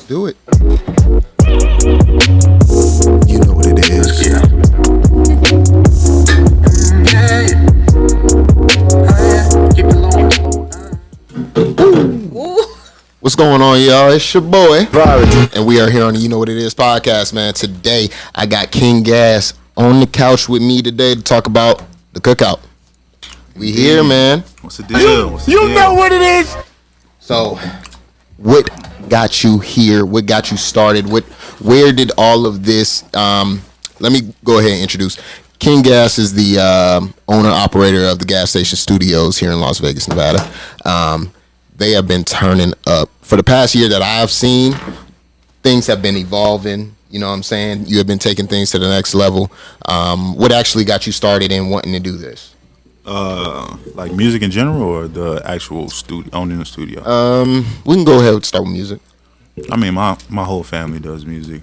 do it. You know what it is. Yeah. Keep it low. What's going on, y'all? It's your boy, Javari, and we are here on the You Know What It Is podcast, man. Today, I got King Gas on the couch with me today to talk about the CookOut. We here, man. What's the deal? You know what it is. So, what got you here? What got you started? Where did all of this? Let me go ahead and introduce. King Gas is the owner operator of the gas station studios here in Las Vegas, Nevada. They have been turning up for the past year that I've seen. Things have been evolving. You know what I'm saying? You have been taking things to the next level. What actually got you started in wanting to do this? Like music in general, or the actual studio, owning the studio? We can go ahead and start with music. I mean, my whole family does music.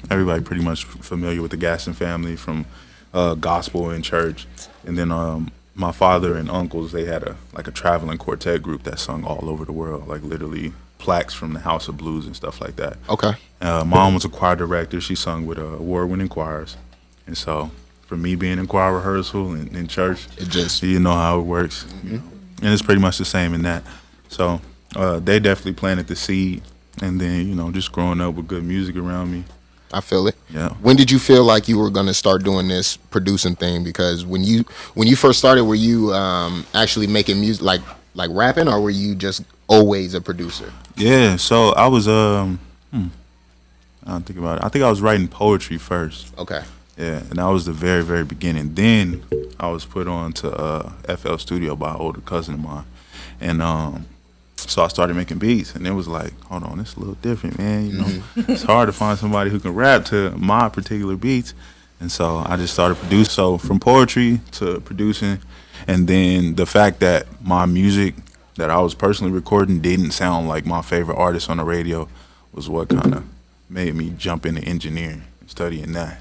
Everybody pretty much familiar with the Gaston family from gospel and church, and then my father and uncles, they had a traveling quartet group that sung all over the world, like literally plaques from the House of Blues and stuff like that. Okay. Mom was a choir director. She sung with award-winning choirs, and so for me being in choir rehearsal and in church, it just, you know how it works. Mm-hmm. And it's pretty much the same in that. So they definitely planted the seed, and then just growing up with good music around me. I feel it. Yeah. When did you feel like you were gonna start doing this producing thing? Because when you first started, were you actually making music like rapping, or were you just always a producer? Yeah. So I was I don't think about it. I think I was writing poetry first. Okay. Yeah, and that was the very, very beginning. Then I was put on to FL Studio by an older cousin of mine, and so I started making beats, and it was like, hold on, it's a little different, man. It's hard to find somebody who can rap to my particular beats, and so I just started producing. So from poetry to producing, and then the fact that my music that I was personally recording didn't sound like my favorite artist on the radio was what kind of made me jump into engineering and studying that.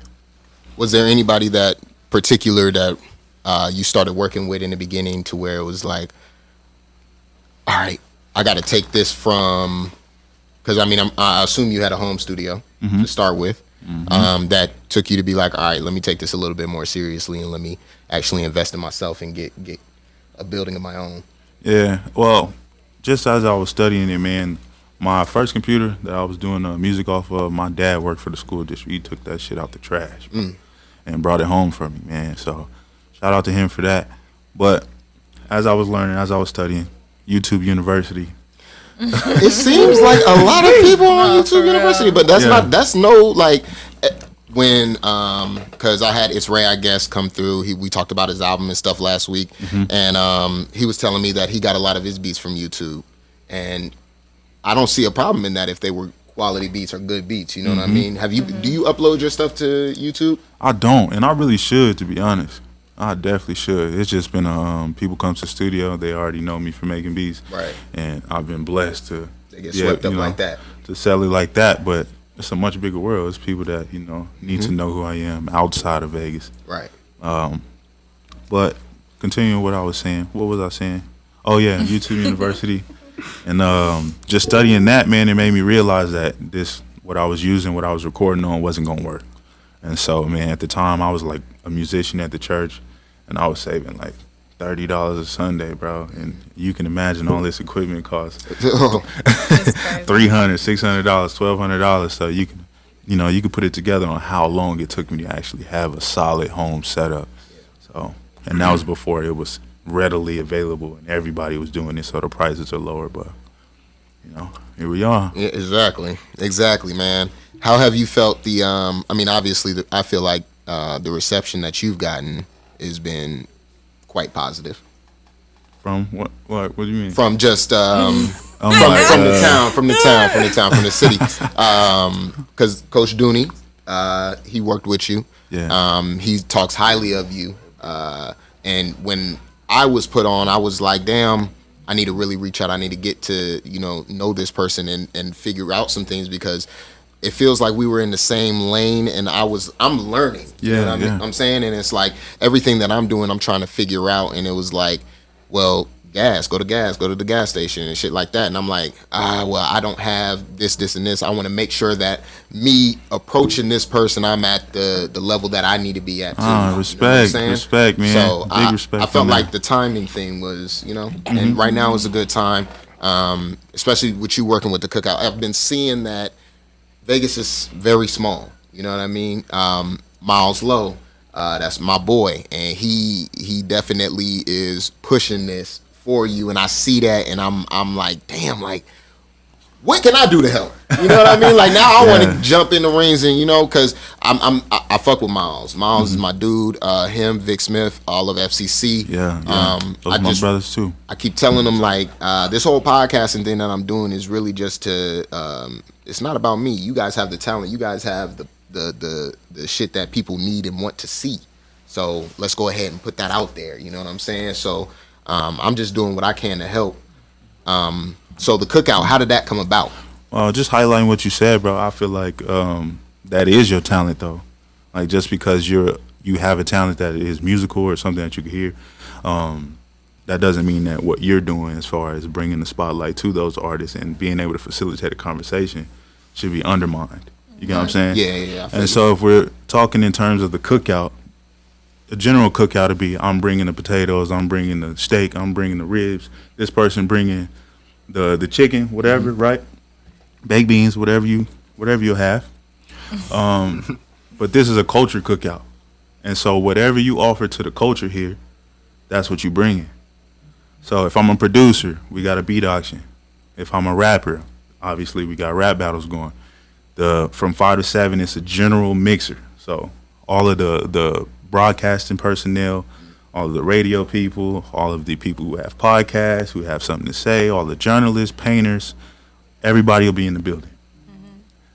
Was there anybody that particular that you started working with in the beginning to where it was like, all right, I got to take this from, because I assume you had a home studio to start with, that took you to be like, all right, let me take this a little bit more seriously and let me actually invest in myself and get a building of my own. Yeah, well, just as I was studying it, man, my first computer that I was doing music off of, my dad worked for the school district. He took that shit out the trash and brought it home for me, man. So shout out to him for that. But as I was learning, as I was studying, YouTube University. It seems like a lot of people on YouTube University, but that's when because I had It's Ray, I guess, come through. We talked about his album and stuff last week, and he was telling me that he got a lot of his beats from YouTube, and I don't see a problem in that if they were quality beats or good beats. You know what I mean? Do you upload your stuff to YouTube? I don't, and I really should, to be honest. I definitely should. It's just been people come to the studio, they already know me for making beats, right? And I've been blessed to get swept up like that, to sell it like that. But it's a much bigger world. It's people that need to know who I am outside of Vegas, right? But continuing what I was saying, what was I saying? Oh yeah, YouTube University, and just studying that, man, it made me realize that what I was using, what I was recording on, wasn't gonna work. And so, man, at the time, I was like a musician at the church, and I was saving like $30 a Sunday, bro. And you can imagine all this equipment costs $300, $600, $1,200. So you can put it together on how long it took me to actually have a solid home setup. So, and that was before it was readily available and everybody was doing it, so the prices are lower. But here we are. Yeah, exactly, man. How have you felt obviously, I feel like the reception that you've gotten has been quite positive. From what? What do you mean? From just from the city. Because Coach Dooney, he worked with you. Yeah. He talks highly of you. And when I was put on, I was like, damn, I need to really reach out. I need to get to know this person and figure out some things, because it feels like we were in the same lane, and I'm learning. Yeah, I'm saying? And it's like everything that I'm doing, I'm trying to figure out. And it was like, well, go to the gas station and shit like that. And I'm like, well, I don't have this, and this. I want to make sure that me approaching this person, I'm at the level that I need to be at too. Respect, respect, man. So Big respect. I felt like the timing thing was, and right now is a good time, especially with you working with the Cookout. I've been seeing that Vegas is very small. You know what I mean? Miles Lowe, that's my boy, and he definitely is pushing this for you, and I see that, and I'm like, damn, like, what can I do to help? You know what I mean? Like, now I want to jump in the rings, and because I fuck with Miles. Miles is my dude. Him, Vic Smith, all of FCC. Yeah. Those are my brothers too. I keep telling them, like, this whole podcasting thing that I'm doing is really just to. It's not about me. You guys have the talent. You guys have the shit that people need and want to see. So let's go ahead and put that out there. You know what I'm saying? So. I'm just doing what I can to help. So the Cookout, how did that come about? Just highlighting what you said, bro. I feel like that is your talent, though. Like, just because you have a talent that is musical or something that you can hear, that doesn't mean that what you're doing as far as bringing the spotlight to those artists and being able to facilitate a conversation should be undermined. You get what I'm saying? Yeah. And so if we're talking in terms of the Cookout, the general cookout would be, I'm bringing the potatoes, I'm bringing the steak, I'm bringing the ribs. This person bringing the chicken, whatever, right? Baked beans, whatever you'll have. But this is a culture cookout, and so whatever you offer to the culture here, that's what you bring in. So if I'm a producer, we got a beat auction. If I'm a rapper, obviously we got rap battles going. From 5 to 7, it's a general mixer. So all of the broadcasting personnel, all of the radio people, all of the people who have podcasts, who have something to say, all the journalists, painters, everybody will be in the building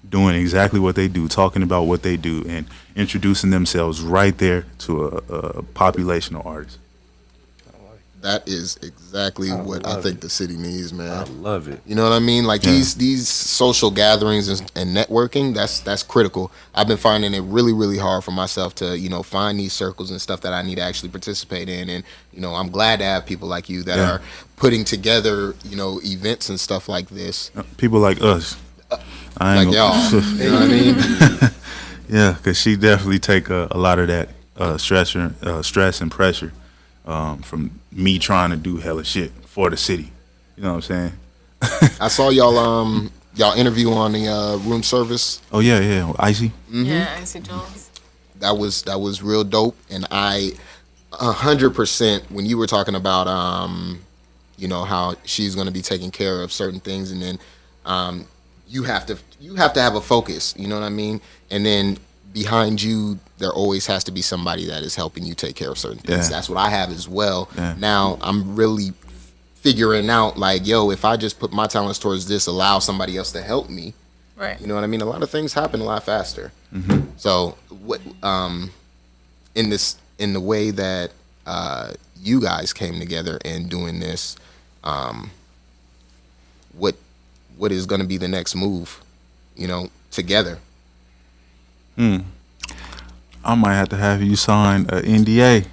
doing exactly what they do, talking about what they do, and introducing themselves right there to a population of artists. That is exactly what I think the city needs, man. I love it. You know what I mean? Like these social gatherings and networking, that's critical. I've been finding it really, really hard for myself to, find these circles and stuff that I need to actually participate in. And, I'm glad to have people like you that are putting together, events and stuff like this. People like us. Like y'all. You know what I mean? Yeah, because she definitely take a lot of that stress and pressure from me trying to do hella shit for the city. You know what I'm saying? I saw y'all interview on the room service. Oh yeah, Icy. Mm-hmm. Yeah, Icy Jones. That was real dope, and I 100% when you were talking about how she's going to be taking care of certain things, and then you have to have a focus. You know what I mean? And then behind you, there always has to be somebody that is helping you take care of certain things. That's what I have as well. Now I'm really figuring out, like, yo, if I just put my talents towards this, allow somebody else to help me, right? You know what I mean? A lot of things happen a lot faster. So what in the way that you guys came together and doing this, what is going to be the next move, together? I might have to have you sign an NDA.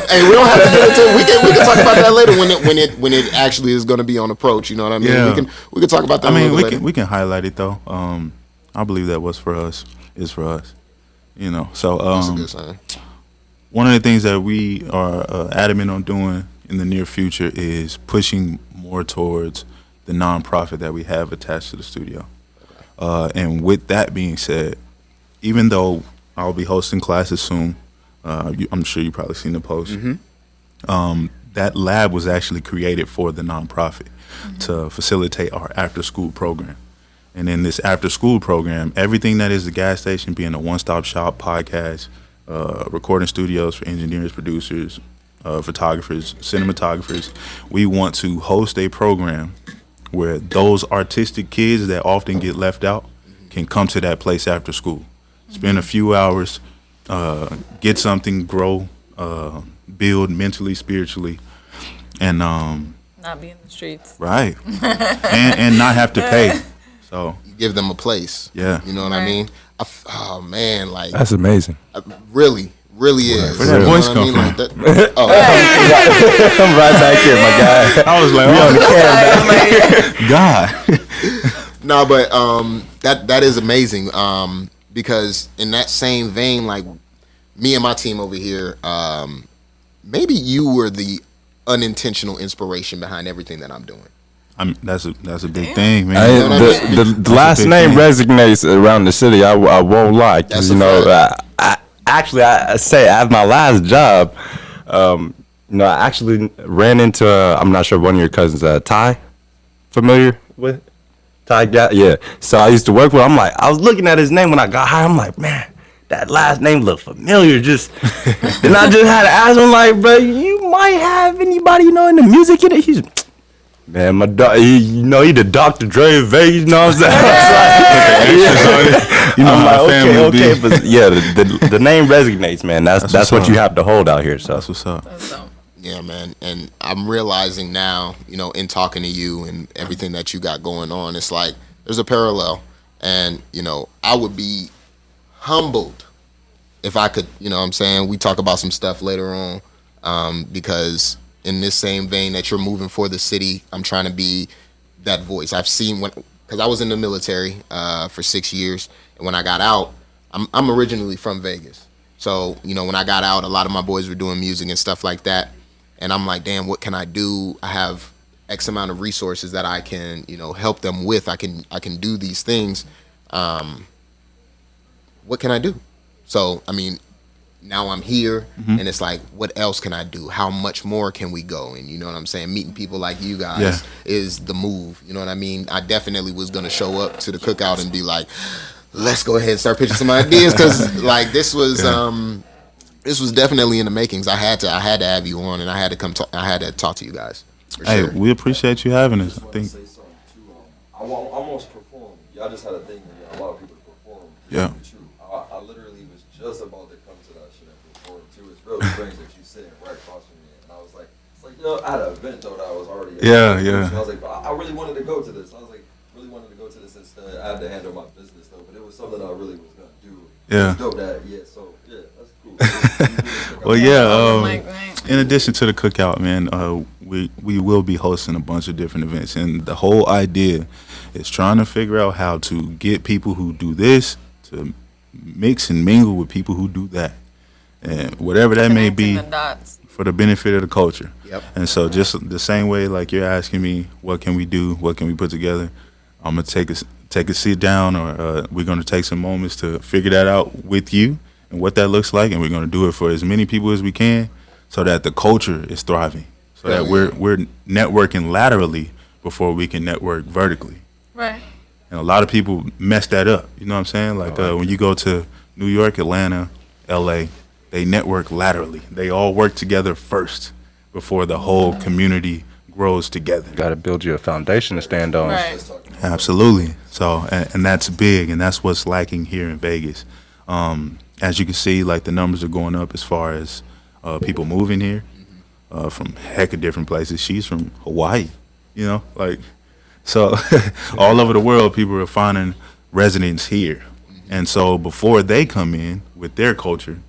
Hey, we don't have to get into it. We can talk about that later when it actually is going to be on approach. You know what I mean? Yeah. We can talk about that. We can highlight it though. I believe that what's for us is for us. So that's a good sign. One of the things that we are adamant on doing in the near future is pushing more towards the nonprofit that we have attached to the studio. And with that being said, even though I'll be hosting classes soon, I'm sure you've probably seen the post. That lab was actually created for the nonprofit to facilitate our after-school program. And in this after-school program, everything that is the gas station being a one-stop shop, podcast, recording studios for engineers, producers, photographers, cinematographers, we want to host a program where those artistic kids that often get left out can come to that place after school, spend a few hours, get something, grow, build mentally, spiritually, and not be in the streets, right, and not have to pay. So you give them a place. Yeah, you know what I mean. Oh man, like that's amazing. Really, really is. Where that You know voice what come I mean? from? Like that, oh, I'm right back here, my guy. I was like, We on the camera. God. no, but that is amazing. Because in that same vein, like me and my team over here, maybe you were the unintentional inspiration behind everything that I'm doing. That's a big thing, man. The last big name thing. resonates around the city. I won't lie. 'Cause, That's you a know, fact. I say at my last job, I actually ran into, I'm not sure, one of your cousins, Ty. Familiar with Ty? Yeah. So I used to work with. I was looking at his name when I got hired. I'm like, man, that last name looked familiar. Just, and I just had to ask him, like, bro, you might have anybody in the music in it. He's, man, my he the Dr. Dre of Vegas, you know what I'm saying? You know I'm how like, family okay, be. but yeah, the name resonates, man. That's what's what up. you have to hold out here. So That's what's up. Yeah, man. And I'm realizing now, in talking to you and everything that you got going on, it's like there's a parallel. And, I would be humbled if I could, what I'm saying, we talk about some stuff later on, because in this same vein that you're moving for the city, I'm trying to be that voice. I've seen because I was in the military for 6 years, and when I got out, I'm originally from Vegas. So, when I got out, a lot of my boys were doing music and stuff like that. And I'm like, damn, what can I do? I have X amount of resources that I can, help them with. I can do these things. What can I do? So, now I'm here, and it's like, what else can I do? How much more can we go? And you know what I'm saying? Meeting people like you guys is the move. You know what I mean? I definitely was going to show up to the cookout and be like, let's go ahead and start pitching some ideas, because like this was definitely in the makings. I had to have you on, and I had to come talk. I had to talk to you guys. For Hey, sure. we appreciate you having us. I think. Say something too. I almost perform. Y'all just had a thing where y'all allow people to perform. Yeah. It's true. I literally was just about to come to that shit and perform too. It's real strange that you sitting right across from me, and I was like, I had an event though that I was already. At. Yeah. So I was like, but I really wanted to go to this. I was like, really wanted to go to this instead. I had to handle my business though, but it was something I really was gonna do. Yeah. It's dope that So yeah, that's cool. Well, yeah. Like, right. In addition to the cookout, man, we will be hosting a bunch of different events, and the whole idea is trying to figure out how to get people who do this to mix and mingle with people who do that, and whatever that may Connecting be, the dots. for the benefit of the culture. Yep. And so, just the same way, like you're asking me, what can we do? What can we put together? I'm gonna take a sit down, or we're gonna take some moments to figure that out with you and what that looks like, and we're gonna do it for as many people as we can, so that the culture is thriving, so that we're networking laterally before we can network vertically. Right. And a lot of people mess that up. You know what I'm saying? Like when you go to New York, Atlanta, LA, they network laterally. They all work together first before the whole community grows together. got to build you a foundation to stand on. Right. Absolutely. So, and that's big, and that's what's lacking here in Vegas. As you can see, like the numbers are going up as far as people moving here from heck of different places. She's from Hawaii, so all over the world, people are finding residence here. And so before they come in with their culture,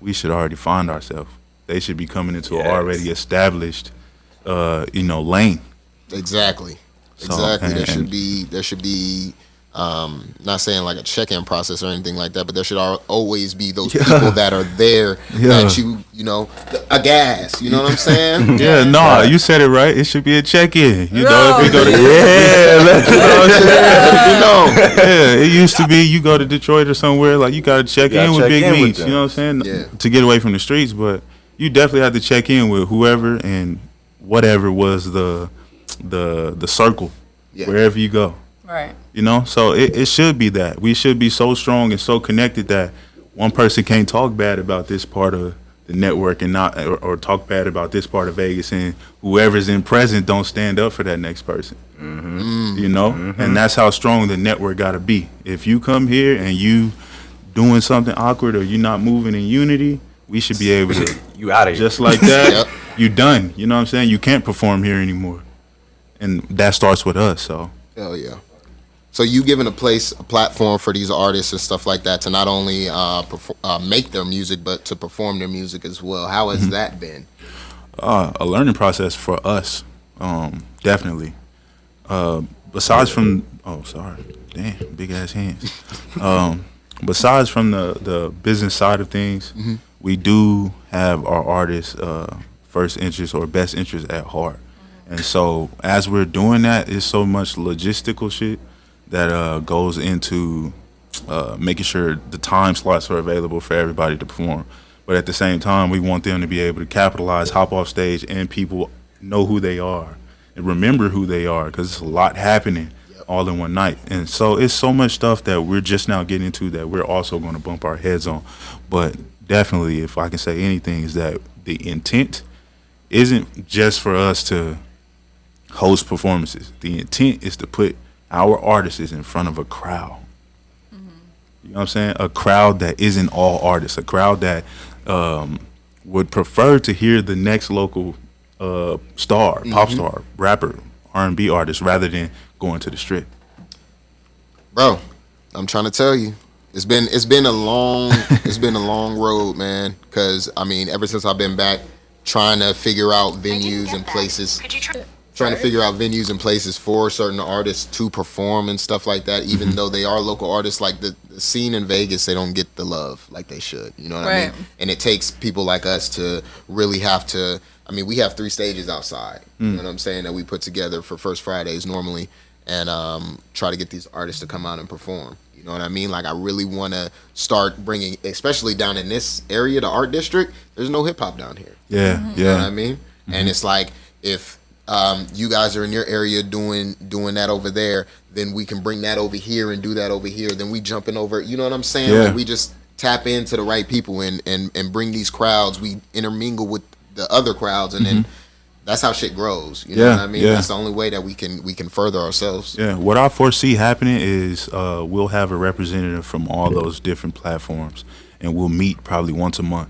we should already find ourselves. They should be coming into an already established, lane. Exactly. So, Exactly. and- There should be not saying like a check-in process or anything like that, but there should always be those people that are there that a gas. You know what I'm saying? Yeah, no, you said it right. It should be a check-in. If we go to it used to be you go to Detroit or somewhere, like you got to check in with Big Meats. You know what I'm saying? Yeah. To get away from the streets, but you definitely have to check in with whoever and whatever was the circle wherever you go. Right. So it should be that we should be so strong and so connected that one person can't talk bad about this part of the network and not or talk bad about this part of Vegas, and whoever's in present don't stand up for that next person. And that's how strong the network got to be. If you come here and you doing something awkward or you're not moving in unity, we should be able to You out of here. just like that. You done. You know what I'm saying? You can't perform here anymore, and that starts with us. So Hell yeah. So you giving a platform for these artists and stuff like that to not only make their music but to perform their music as well. How has that been? A learning process for us, definitely. Besides from, damn, big ass hands. Besides from the business side of things, we do have our artists' first interest or best interest at heart. And so as we're doing that, it's so much logistical shit that goes into making sure the time slots are available for everybody to perform. But at the same time, we want them to be able to capitalize, hop off stage, and people know who they are and remember who they are, because it's a lot happening all in one night. And so it's so much stuff that we're just now getting into that we're also going to bump our heads on. But definitely, if I can say anything, is that the intent isn't just for us to host performances. The intent is to put our artists in front of a crowd. You know what I'm saying? A crowd that isn't all artists. A crowd that would prefer to hear the next local star, pop star, rapper, R&B artist, rather than going to the strip. Bro, I'm trying to tell you, it's been a long road, man. Because I mean, ever since I've been back, trying to figure out venues and places. Trying to figure out venues and places for certain artists to perform and stuff like that, even though they are local artists. Like the scene in Vegas, they don't get the love like they should. You know what I mean? And it takes people like us to really have to. I mean, we have 3 stages outside. You know what I'm saying, that we put together for First Fridays normally, and try to get these artists to come out and perform. You know what I mean? Like, I really want to start bringing, especially down in this area, the art district. There's no hip hop down here. You know what I mean? And it's like, if you guys are in your area doing that over there, then we can bring that over here and do that over here. Then we jumping over. You know what I'm saying? Like, we just tap into the right people and bring these crowds. We intermingle with the other crowds, and then that's how shit grows. You know what I mean? That's the only way that we can further ourselves. Yeah. What I foresee happening is we'll have a representative from all those different platforms, and we'll meet probably once a month,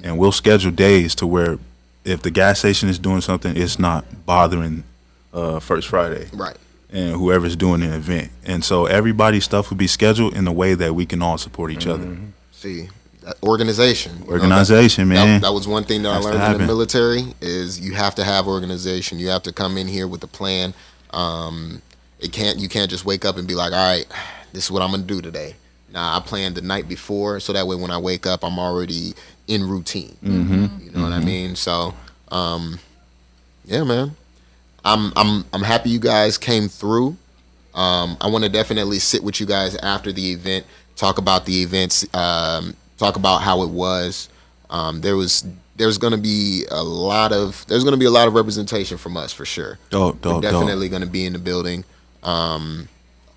and we'll schedule days to where, if the gas station is doing something, it's not bothering First Friday. Right. And whoever's doing the event. And so everybody's stuff will be scheduled in a way that we can all support each other. See, that organization. Organization, man. That was one thing that I learned in the military, is you have to have organization. You have to come in here with a plan. You can't just wake up and be like, all right, this is what I'm going to do today. Nah, I planned the night before, so that way when I wake up, I'm already in routine. You know what I mean? So, yeah, man. I'm happy you guys came through. I want to definitely sit with you guys after the event, talk about the events, talk about how it was. There's gonna be a lot of representation from us for sure. We're definitely gonna be in the building.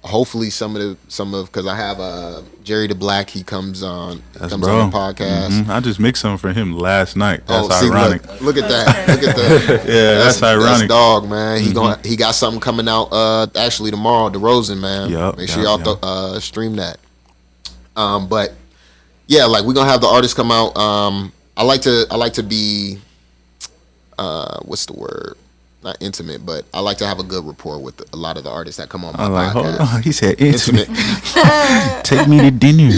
Hopefully some of because I have Jerry the Black. He comes on the podcast. I just mixed some for him last night. That's ironic. Look at that. Look at that. That's ironic. That's dog, man. He got something coming out actually tomorrow. DeRozan, man. Make sure y'all stream that. But yeah, like, we're gonna have the artists come out. I like to be what's the word? Not intimate, but I like to have a good rapport with a lot of the artists that come on my podcast. Hold on, he said intimate. Take me to dinner.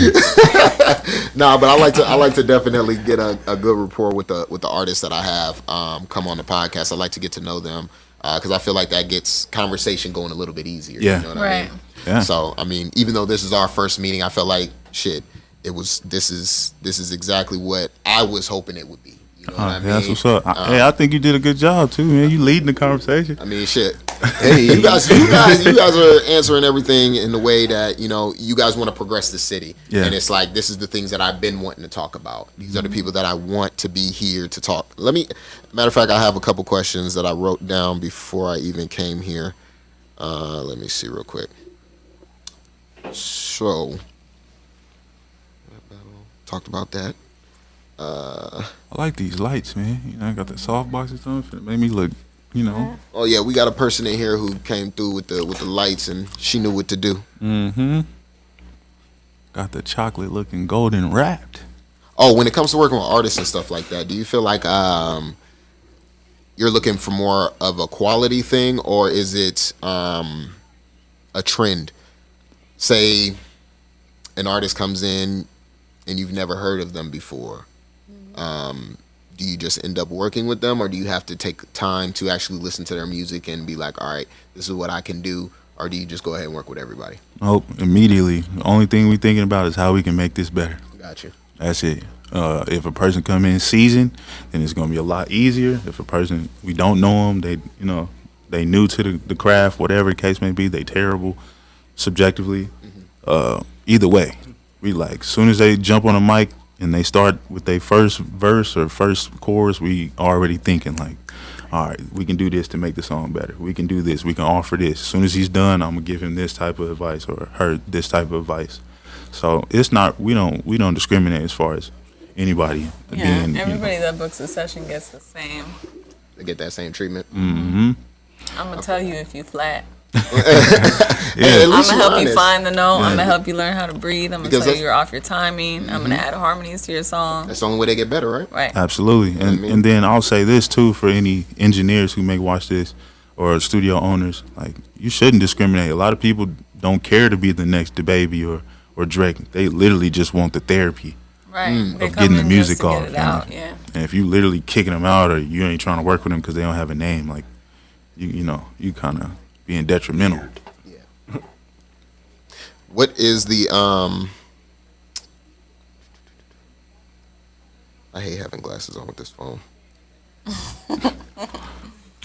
Nah, but I like to definitely get a good rapport with the artists that I have come on the podcast. I like to get to know them because I feel like that gets conversation going a little bit easier. Yeah. You know what I mean? Yeah. So I mean, even though this is our first meeting, I felt like shit. This is exactly what I was hoping it would be. You know what I mean? That's what's up. Hey, I think you did a good job too, man. You leading the conversation. I mean, shit. Hey, you guys are answering everything in the way that, you know, you guys want to progress the city. Yeah. And it's like, this is the things that I've been wanting to talk about. These are the people that I want to be here to talk. Matter of fact, I have a couple questions that I wrote down before I even came here. Let me see real quick. So, talked about that. I like these lights, man. You know, I got the soft boxes on. It made me look, you know. Oh yeah, we got a person in here who came through with the lights, and she knew what to do. Got the chocolate looking golden wrapped. Oh, when it comes to working with artists and stuff like that, do you feel like you're looking for more of a quality thing, or is it a trend? say an artist comes in and you've never heard of them before, do you just end up working with them, or do you have to take time to actually listen to their music and be like, all right, this is what I can do, or do you just go ahead and work with everybody? Oh, immediately. The only thing we thinking about is how we can make this better. Gotcha. That's it. If a person come in seasoned, then it's gonna be a lot easier. If a person we don't know them, they new to the craft, whatever the case may be, they terrible subjectively. Either way, we like soon as they jump on a mic and they start with their first verse or first chorus, we already thinking like, all right, we can do this to make the song better. We can do this. We can offer this. As soon as he's done, I'm gonna give him this type of advice or her this type of advice. So it's not we don't discriminate as far as anybody Yeah, being. everybody that books a session gets the same. They get that same treatment. I'm gonna tell you if you flat. Yeah, I'm gonna help you find the note. I'm gonna help you learn how to breathe. I'm gonna Because tell you that's- you're off your timing. I'm gonna add harmonies to your song. That's the only way they get better, right? Right. Absolutely. And then I'll say this too for any engineers who may watch this or studio owners, like you shouldn't discriminate. A lot of people don't care to be the next DaBaby or Drake. They literally just want the therapy Right. They of come getting the in music just to off. get it out. Yeah. And if you literally kicking them out or you ain't trying to work with them because they don't have a name, like you kind of being detrimental. What is the I hate having glasses on with this phone.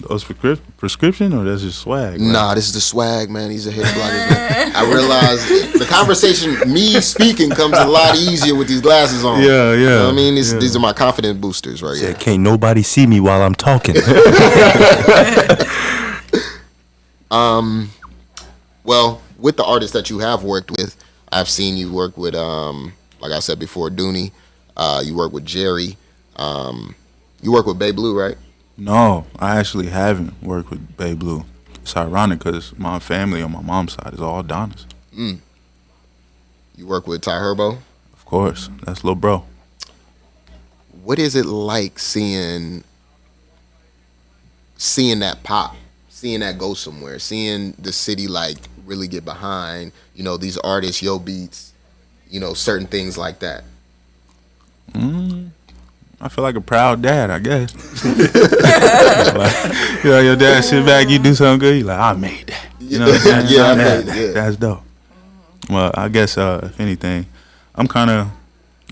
Those prescription or that's just swag? Right? Nah, this is the swag, man. These are hit bloggers, man. I realize the conversation, me speaking, comes a lot easier with these glasses on. Yeah, You know what I mean? yeah. These are my confident boosters right here. Yeah, can't nobody see me while I'm talking. Well, with the artists that you have worked with, I've seen you work with, like I said before, Dooney. You work with Jerry. You work with Bay Blue, right? No, I actually haven't worked with Bay Blue. It's ironic because my family on my mom's side is all Donnas. You work with Ty Herbo. Of course, that's little bro. What is it like seeing that pop, seeing that go somewhere, seeing the city like really get behind, these artists, Yo Beats, certain things like that? I feel like a proud dad, I guess. Like, your dad sit back, you do something good, you like, I made that. You know what I'm saying? Yeah, I I made made it, that. yeah. That's dope. Well, I guess if anything, I'm kind of,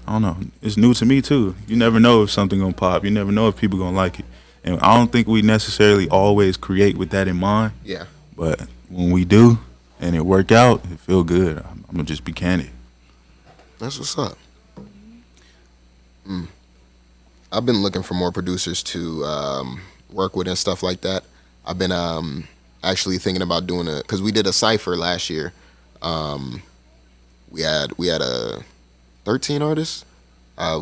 I don't know. It's new to me too. You never know if something gonna pop. You never know if people gonna like it. And I don't think we necessarily always create with that in mind. Yeah. But when we do, and it work out, it feel good. I'm gonna just be candid. That's what's up. I've been looking for more producers to work with and stuff like that. I've been actually thinking about doing because we did a cypher last year. We had 13 artists.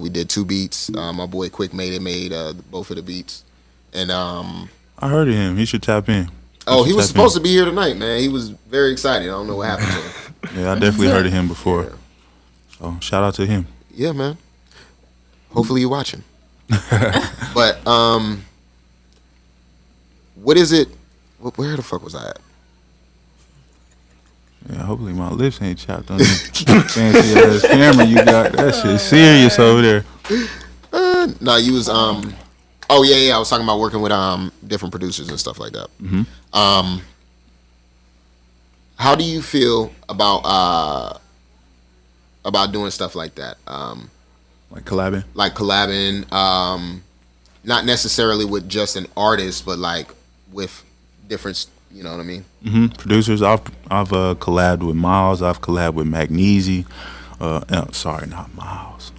We did 2 beats. My boy Quick made both of the beats, and I heard of him. He should tap in. he was supposed to be here tonight, man. He was very excited. I don't know what happened to him. Yeah, I definitely heard of him before. So shout out to him. Yeah, man. Hopefully you're watching. But what is it? Where the fuck was I at? Yeah, hopefully my lips ain't chopped on this fancy ass camera you got. That shit serious over there. No, you was oh yeah, I was talking about working with different producers and stuff like that. How do you feel about doing stuff like that? Like collabing. Like collabing, not necessarily with just an artist, but like with different, you know what I mean? Producers, I've collabed with Miles. I've collabed with Magnesia. Sorry, not Miles.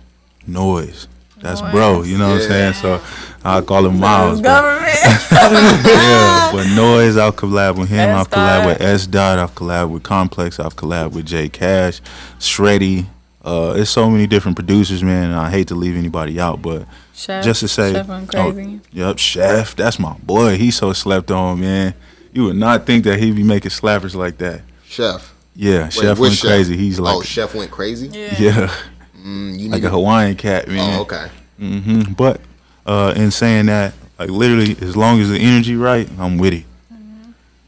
Noise. That's bro. You know what I'm saying? So I call him Miles. But, Government. yeah, but Noise, I've collabed with him. I've S-Dot. collabed with S-Dot. I've collabed with Complex. I've collabed with J Cash, Shreddy. It's so many different producers, man. And I hate to leave anybody out, but Chef, just to say, Chef went crazy. Yep, Chef. That's my boy. He's so slept on, man. You would not think that he'd be making slappers like that. Chef. Yeah, Wait, Chef which went crazy. He's like, Chef went crazy? yeah, You like need a Hawaiian cat, man. Oh, okay. But in saying that, like literally, as long as the energy right, I'm with it.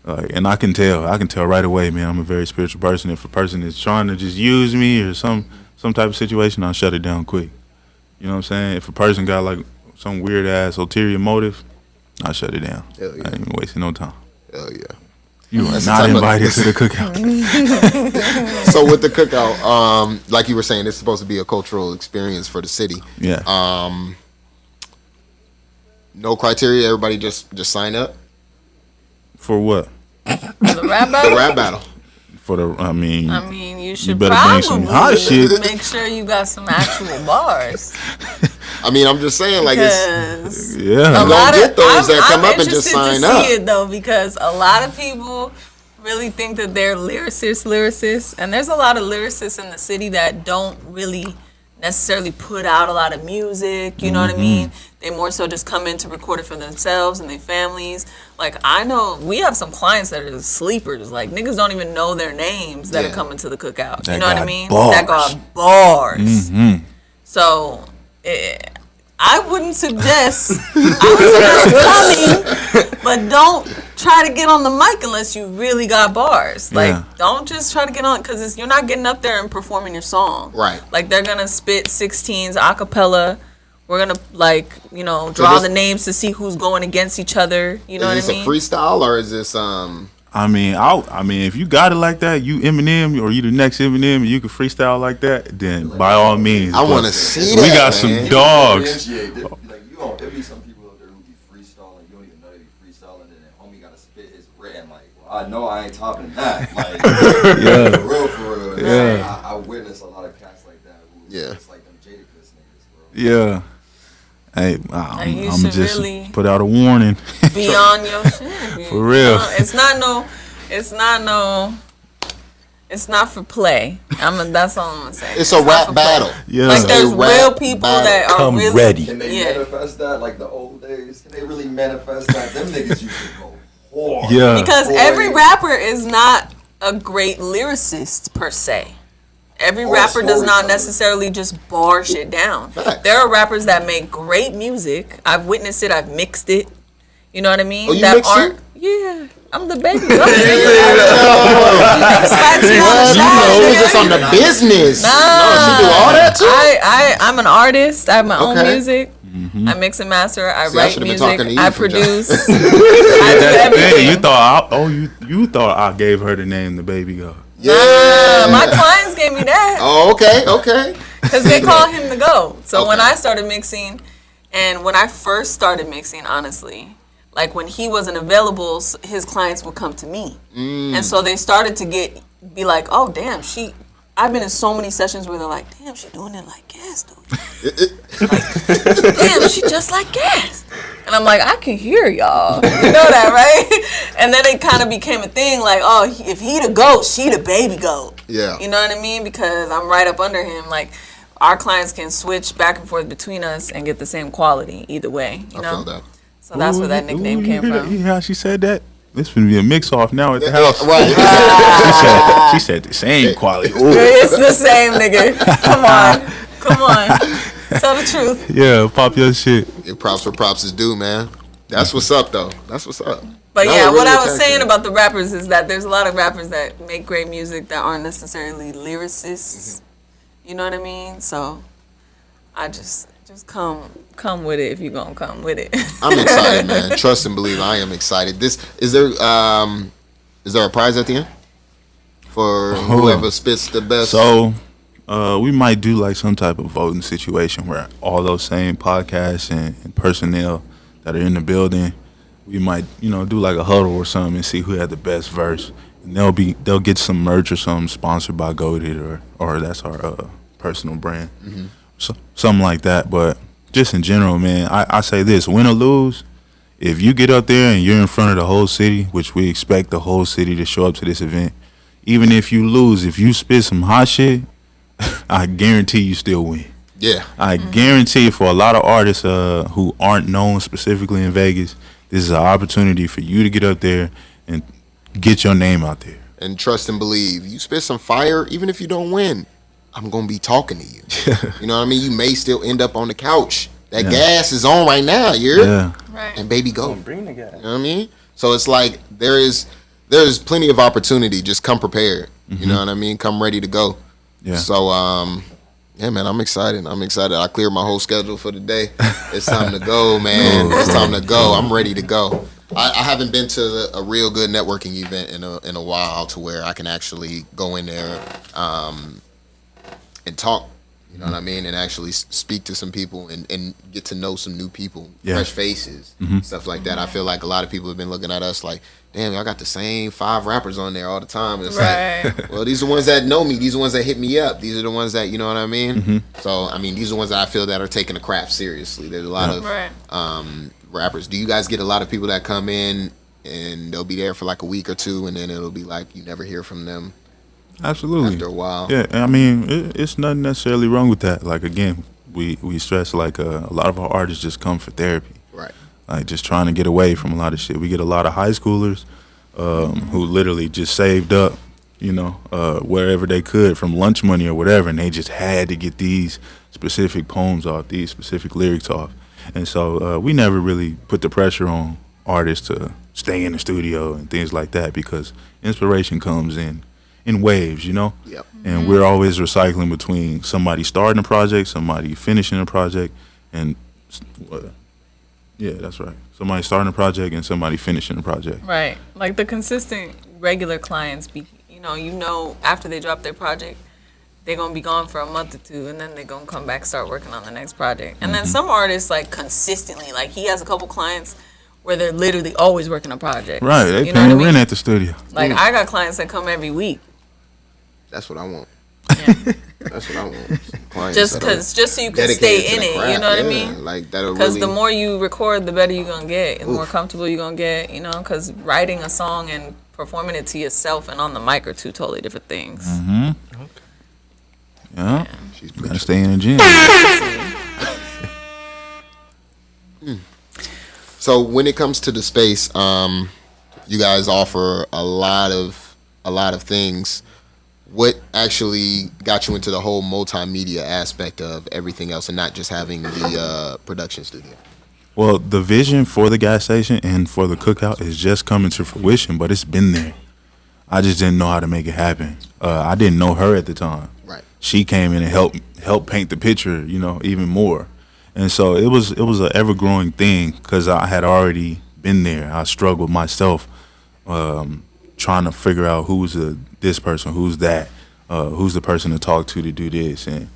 And I can tell right away, man. I'm a very spiritual person. If a person is trying to just use me or some type of situation, I'll shut it down quick. You know what I'm saying? If a person got like some weird ass ulterior motive, I'll shut it down. Hell yeah. I ain't even wasting no time. Hell yeah. You are That's the not type of- invited to the cookout. So with the cookout, like you were saying, it's supposed to be a cultural experience for the city. Yeah. No criteria. Everybody just sign up. For what? The rap The battle. rap battle. For the I mean, you should better bring some hot probably shit. make sure you got some actual bars. I mean, I'm just saying, like, it's Because Yeah. a lot get of those that I'm come up and just interested sign to up. see it though, because a lot of people really think that they're lyricists, and there's a lot of lyricists in the city that don't really necessarily put out a lot of music. You know what I mean? They more so just come in to record it for themselves and their families. Like, I know we have some clients that are sleepers. Like, niggas don't even know their names that Yeah. are coming to the cookout. That You know what I got mean? bars. That got bars. So, I wouldn't suggest coming, but don't try to get on the mic unless you really got bars. Like, Yeah. don't just try to get on, because you're not getting up there and performing your song. Right. Like, they're going to spit 16s a cappella. We're going to, like, draw this- the names to see who's going against each other. You know is what I this mean? a freestyle or is this I mean, if you got it like that, you Eminem or you the next Eminem, and you can freestyle like that, then by all means. I But want to see We that, got some man. dogs. Differentiate. Like, you don't, there be some people out there who be freestyling. You don't even know they be freestyling, and then homie gotta spit his red. Like, well, I know I ain't topping that. Like, Yeah. for real. Yeah. I witnessed a lot of cats like that who Yeah. it's like them Jadakiss niggas, bro. Yeah. Hey, And you I'm should just really put out a warning. Be on your shit. For real. It's not for play. That's all I'm gonna say. It's a not rap for play. battle. Yeah. Like, It's there's a rap real people battle. that are Come really ready. Can they Yeah. manifest that like the old days? Can they really manifest that? Them niggas used to go hard. Yeah. Because Boy. every rapper is not a great lyricist per se. Every Or rapper does not storyteller. necessarily just bar shit down. Facts. There are rappers that make great music. I've witnessed it. I've mixed it. You know what I mean? Oh, you that mixed it? Yeah, I'm the baby. Girl. She was just on the business. No, she do all that too. I'm an artist. I have my own Okay. music. I mix and master. I See, I write should've been music. talking to you I for produce. That's I do the thing. everything. You thought I gave her the name, the baby girl. Yeah. My clients gave me that Oh, okay. because they call him the GOAT. So when Okay. I started mixing, and when I first started mixing, honestly, like when he wasn't available, his clients would come to me, and so they started to be like, oh damn, I've been in so many sessions where they're like, damn, she doing it like Gas, dude. Damn, she just like Gas. And I'm like, I can hear y'all. You know that, right? And then it kind of became a thing like, oh, if he the GOAT, she the baby GOAT. Yeah. You know what I mean? Because I'm right up under him. Like, our clients can switch back and forth between us and get the same quality either way. You I know? feel that. So that's where that nickname you came hear that? from. You hear how she said that? This gonna be a mix off now at the house. Right. She said the same quality. Ooh. It's the same, nigga. Come on. Tell the truth. Yeah, pop your shit. Give props for props is due, man. That's what's up, though. That's what's up. But No, yeah, really what I was attacking saying it. about the rappers is that there's a lot of rappers that make great music that aren't necessarily lyricists. You know what I mean? So I just come with it if you're gonna come with it. I'm excited, man. Trust and believe. I am excited. Is there a prize at the end for whoever spits the best? So, we might do like some type of voting situation where all those same podcasts and personnel that are in the building, we might, do like a huddle or something and see who had the best verse. And they'll get some merch or something sponsored by Goated or that's our personal brand. So, something like that. But just in general, man, I say this, win or lose, if you get up there and you're in front of the whole city, which we expect the whole city to show up to this event, even if you lose, if you spit some hot shit, I guarantee you still win. Yeah. I guarantee for a lot of artists who aren't known specifically in Vegas, this is an opportunity for you to get up there and get your name out there. And trust and believe. You spit some fire, even if you don't win, I'm going to be talking to you. You know what I mean? You may still end up on the couch. That gas is on right now, Yeah. Right. and baby go. Bring the guy. You know what I mean? So it's like there is there's plenty of opportunity. Just come prepared. You know what I mean? Come ready to go. Yeah. So, yeah, man, I'm excited. I cleared my whole schedule for the day. It's time to go, man. It's time to go. I'm ready to go. I haven't been to a real good networking event in a while to where I can actually go in there and talk. You know what I mean? And actually speak to some people and get to know some new people, fresh faces, stuff like that. I feel like a lot of people have been looking at us like, damn, y'all got the same 5 rappers on there all the time. And it's like, well, these are the ones that know me. These are the ones that hit me up. These are the ones that, you know what I mean? So, I mean, these are the ones that I feel that are taking the craft seriously. There's a lot of rappers. Do you guys get a lot of people that come in and they'll be there for like a week or two and then it'll be like you never hear from them? Absolutely. After a while. Yeah, I mean, it's nothing necessarily wrong with that. Like, again, we stress, like, a lot of our artists just come for therapy. Right. Like, just trying to get away from a lot of shit. We get a lot of high schoolers who literally just saved up, you know, wherever they could from lunch money or whatever, and they just had to get these specific poems off, these specific lyrics off. And so we never really put the pressure on artists to stay in the studio and things like that because inspiration comes in waves, you know? Yep. And we're always recycling between somebody starting a project, somebody finishing a project, and yeah, that's right. Somebody starting a project and somebody finishing a project. Right. Like the consistent regular clients you know after they drop their project, they're gonna be gone for a month or two and then they're gonna come back, start working on the next project. And then some artists like consistently, like he has a couple clients where they're literally always working a project. Right, they You know paying what I mean? rent at the studio. Like I got clients that come every week. That's what I want. Yeah. That's what I want. Clients just so you can stay in it, you know what I mean? Like that'll Because really. the more you record, the better you're gonna get, the more comfortable you're gonna get, you know. Because writing a song and performing it to yourself and on the mic are two totally different things. Yeah. She's Gotta stay in the gym. So when it comes to the space, you guys offer a lot of things. What actually got you into the whole multimedia aspect of everything else and not just having the production studio? Well, the vision for the gas station and for the cookout is just coming to fruition, but it's been there. I just didn't know how to make it happen. I didn't know her at the time. Right. She came in and helped paint the picture, you know, even more. And so it was an ever growing thing because I had already been there. I struggled myself trying to figure out who's this person, who's that, who's the person to talk to do this, and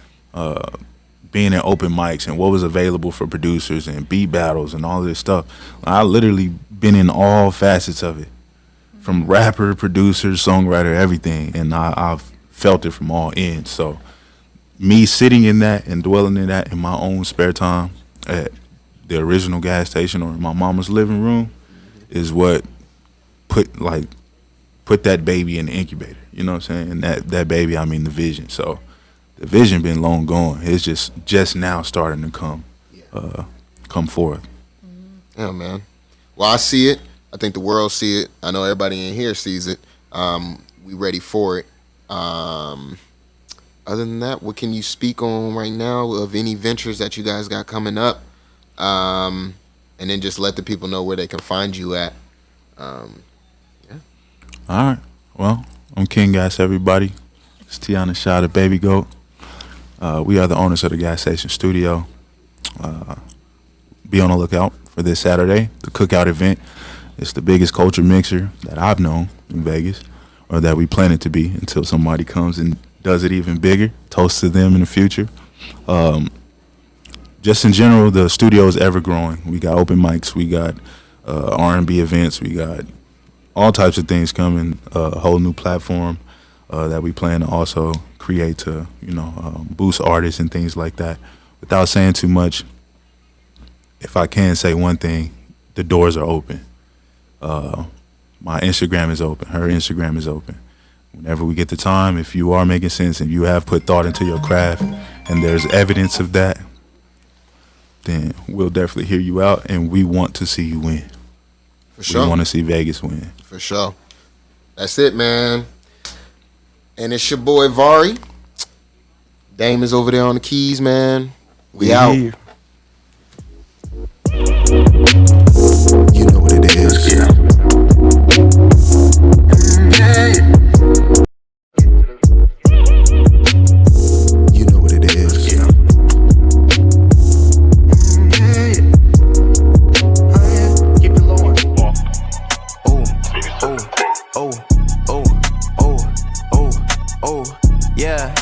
being in open mics and what was available for producers and beat battles and all this stuff. I literally been in all facets of it, from rapper, producer, songwriter, everything, and I've felt it from all ends. So me sitting in that and dwelling in that in my own spare time at the original gas station or in my mama's living room is what put that baby in the incubator. You know what I'm saying? And that baby, I mean the vision. So the vision been long gone. It's just now starting to come forth. Yeah, man. Well, I see it. I think the world see it. I know everybody in here sees it. We ready for it. Other than that, what can you speak on right now of any ventures that you guys got coming up? And then just let the people know where they can find you at. All right. Well, I'm King Gas, everybody. It's TianaShai, the baby goat. We are the owners of the gas station studio. Be on the lookout for this Saturday, the CookOut event. It's the biggest culture mixer that I've known in Vegas, or that we plan it to be until somebody comes and does it even bigger. Toast to them in the future. Just in general, the studio is ever growing. We got open mics, we got R&B events, we got all types of things coming. A whole new platform that we plan to also create to, boost artists and things like that. Without saying too much, if I can say one thing, the doors are open. My Instagram is open. Her Instagram is open. Whenever we get the time, if you are making sense and you have put thought into your craft and there's evidence of that, then we'll definitely hear you out, and we want to see you win. For sure. We want to see Vegas win. For sure. That's it, man. And it's your boy Vari. Dame is over there on the keys, man. We out. Yeah. You know what it is.